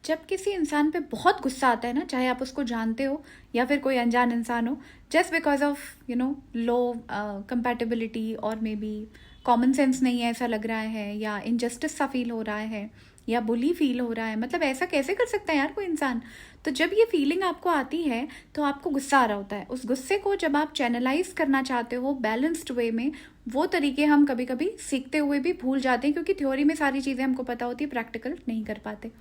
जब किसी इंसान पे बहुत गुस्सा आता है ना, चाहे आप उसको जानते हो या फिर कोई अनजान इंसान हो, just because of low compatibility और मे बी कॉमन सेंस नहीं है ऐसा लग रहा है, या इनजस्टिस सा फील हो रहा है, या बुली फील हो रहा है, मतलब ऐसा कैसे कर सकता है यार कोई इंसान। तो जब ये फीलिंग आपको आती है तो आपको गुस्सा आ रहा होता है। उस गुस्से को जब आप चैनलाइज करना चाहते हो बैलेंस्ड वे में, वो तरीके हम कभी कभी सीखते हुए भी भूल जाते हैं, क्योंकि थ्योरी में सारी चीज़ें हमको पता होती है, प्रैक्टिकल नहीं कर पाते।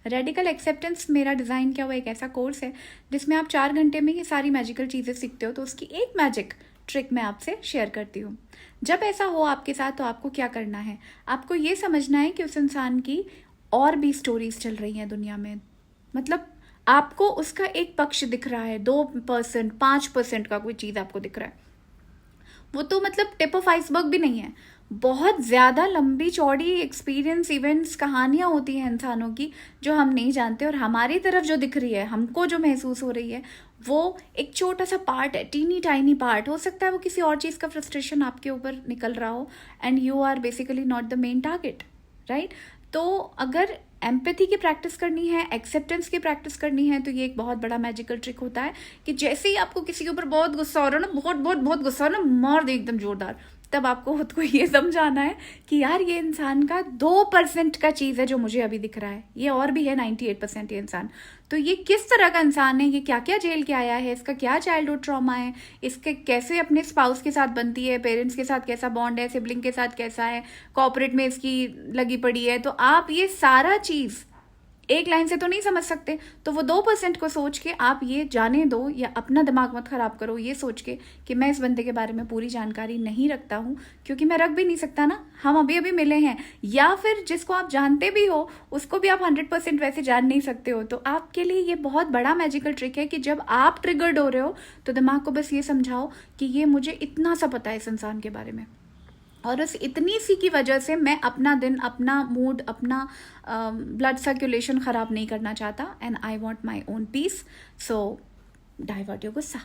रेडिकल एक्सेप्टेंस मेरा डिज़ाइन किया हुआ एक ऐसा कोर्स है जिसमें आप 4 घंटे में ये सारी मैजिकल चीज़ें सीखते हो। तो उसकी एक मैजिक ट्रिक मैं आपसे शेयर करती हूँ। जब ऐसा हो आपके साथ तो आपको क्या करना है, आपको ये समझना है कि उस इंसान की और भी स्टोरीज चल रही हैं दुनिया में। मतलब आपको उसका एक पक्ष दिख रहा है, 2% 5% का कोई चीज़ आपको दिख रहा है, वो तो मतलब टिप ऑफ आइसबर्ग भी नहीं है। बहुत ज़्यादा लंबी चौड़ी एक्सपीरियंस इवेंट्स कहानियाँ होती हैं इंसानों की जो हम नहीं जानते, और हमारी तरफ जो दिख रही है, हमको जो महसूस हो रही है, वो एक छोटा सा पार्ट है, टीनी टाइनी पार्ट। हो सकता है वो किसी और चीज़ का फ्रस्ट्रेशन आपके ऊपर निकल रहा हो, and you are basically not the main target, right. तो अगर एम्पैथी की प्रैक्टिस करनी है, एक्सेप्टेंस की प्रैक्टिस करनी है, तो ये एक बहुत बड़ा मैजिकल ट्रिक होता है कि जैसे ही आपको किसी के ऊपर बहुत गुस्सा हो रहा है ना, बहुत बहुत बहुत गुस्सा हो रहा है ना, मार दे एकदम जोरदार, तब आपको खुद को ये समझाना है कि यार ये इंसान का 2% का चीज़ है जो मुझे अभी दिख रहा है, ये और भी है 98% ये इंसान। तो ये किस तरह का इंसान है, ये क्या क्या झेल के आया है, इसका क्या चाइल्डहुड ट्रॉमा है, इसके कैसे अपने स्पाउस के साथ बनती है, पेरेंट्स के साथ कैसा बॉन्ड है, सिबलिंग के साथ कैसा है, कॉर्पोरेट में इसकी लगी पड़ी है। तो आप ये सारा चीज़ एक लाइन से तो नहीं समझ सकते, तो वो 2% को सोच के आप ये जाने दो, या अपना दिमाग मत खराब करो ये सोच के कि मैं इस बंदे के बारे में पूरी जानकारी नहीं रखता हूँ, क्योंकि मैं रख भी नहीं सकता ना, हम अभी अभी मिले हैं। या फिर जिसको आप जानते भी हो उसको भी आप 100% वैसे जान नहीं सकते हो। तो आपके लिए ये बहुत बड़ा मैजिकल ट्रिक है कि जब आप ट्रिगर्ड हो रहे हो तो दिमाग को बस ये समझाओ कि ये मुझे इतना सा पता है इस इंसान के बारे में, और उस इतनी सी की वजह से मैं अपना दिन, अपना मूड, अपना ब्लड सर्कुलेशन ख़राब नहीं करना चाहता, and I want my own peace. So divert your गुस्सा।